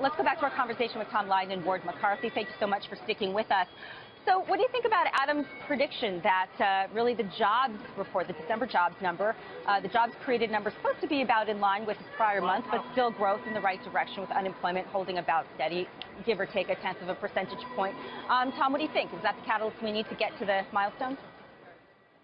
Let's go back to our conversation with Tom Lydon and Ward McCarthy. Thank you so much for sticking with us. So what do you think about Adam's prediction that really the jobs report, the December jobs number, the jobs created number is supposed to be about in line with the prior month, but still growth in the right direction with unemployment holding about steady, give or take a tenth of a percentage point. Tom, what do you think? Is that the catalyst we need to get to the milestone?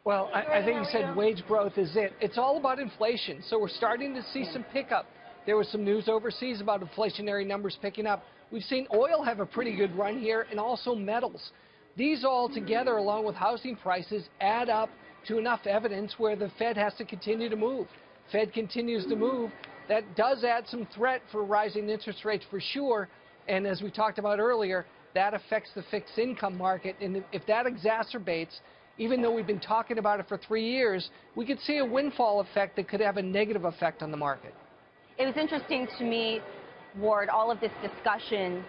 Well, I think you said wage growth is it. It's all about inflation. So we're starting to see some pickup. There was some news overseas about inflationary numbers picking up. We've seen oil have a pretty good run here, and also metals. These all together, along with housing prices, add up to enough evidence where the Fed has to continue to move. Fed continues to move. That does add some threat for rising interest rates for sure. And as we talked about earlier, that affects the fixed income market. And if that exacerbates, even though we've been talking about it for 3 years, we could see a windfall effect that could have a negative effect on the market. It was interesting to me, Ward, all of this discussion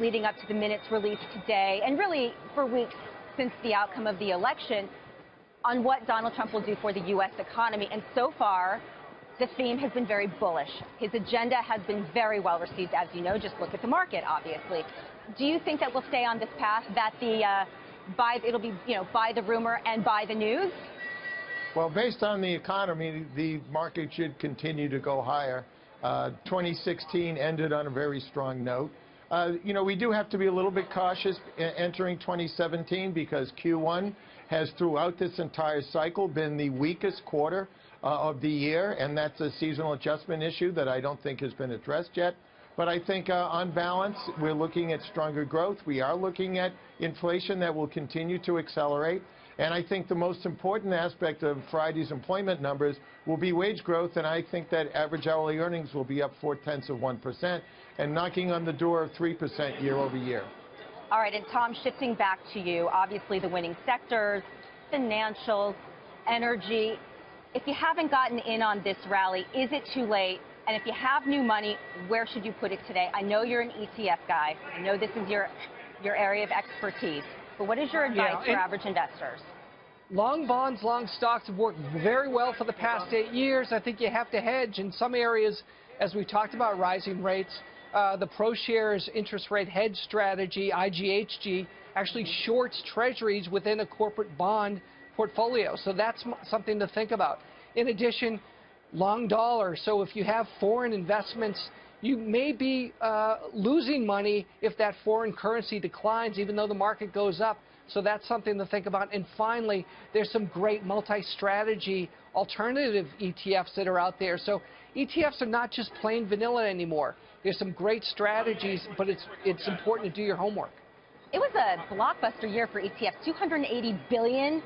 leading up to the minutes released today, and really for weeks since the outcome of the election, on what Donald Trump will do for the U.S. economy. And so far, the theme has been very bullish. His agenda has been very well received, as you know. Just look at the market, obviously. Do you think that we'll stay on this path, that it'll be, buy the rumor and buy the news? Well, based on the economy, the market should continue to go higher. 2016 ended on a very strong note. We do have to be a little bit cautious entering 2017 because Q1 has throughout this entire cycle been the weakest quarter of the year, and that's a seasonal adjustment issue that I don't think has been addressed yet. But I think on balance, we're looking at stronger growth. We are looking at inflation that will continue to accelerate. And I think the most important aspect of Friday's employment numbers will be wage growth, and I think that average hourly earnings will be up 0.4% and knocking on the door of 3% year over year. All right, and Tom, shifting back to you, obviously the winning sectors, financials, energy. If you haven't gotten in on this rally, is it too late? And if you have new money, where should you put it today? I know you're an ETF guy. I know this is your area of expertise. But what is your advice for average investors? Long bonds, long stocks have worked very well for the past 8 years. I think you have to hedge in some areas, as we talked about rising rates. The ProShares interest rate hedge strategy, IGHG, actually shorts treasuries within a corporate bond portfolio. So that's something to think about. In addition, long dollar. So if you have foreign investments, you may be losing money if that foreign currency declines, even though the market goes up. So that's something to think about. And finally, there's some great multi-strategy alternative ETFs that are out there. So ETFs are not just plain vanilla anymore. There's some great strategies, but it's important to do your homework. It was a blockbuster year for ETFs, $280 billion.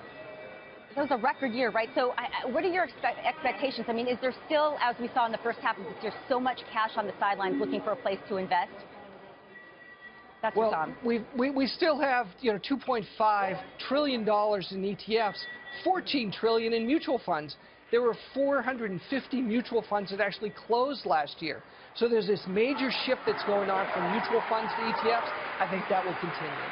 That was a record year, right? So what are your expectations? I mean, is there still, as we saw in the first half, is there so much cash on the sidelines looking for a place to invest? That's what's on. We still have, $2.5 trillion in ETFs, $14 trillion in mutual funds. There were 450 mutual funds that actually closed last year. So there's this major shift that's going on from mutual funds to ETFs. I think that will continue.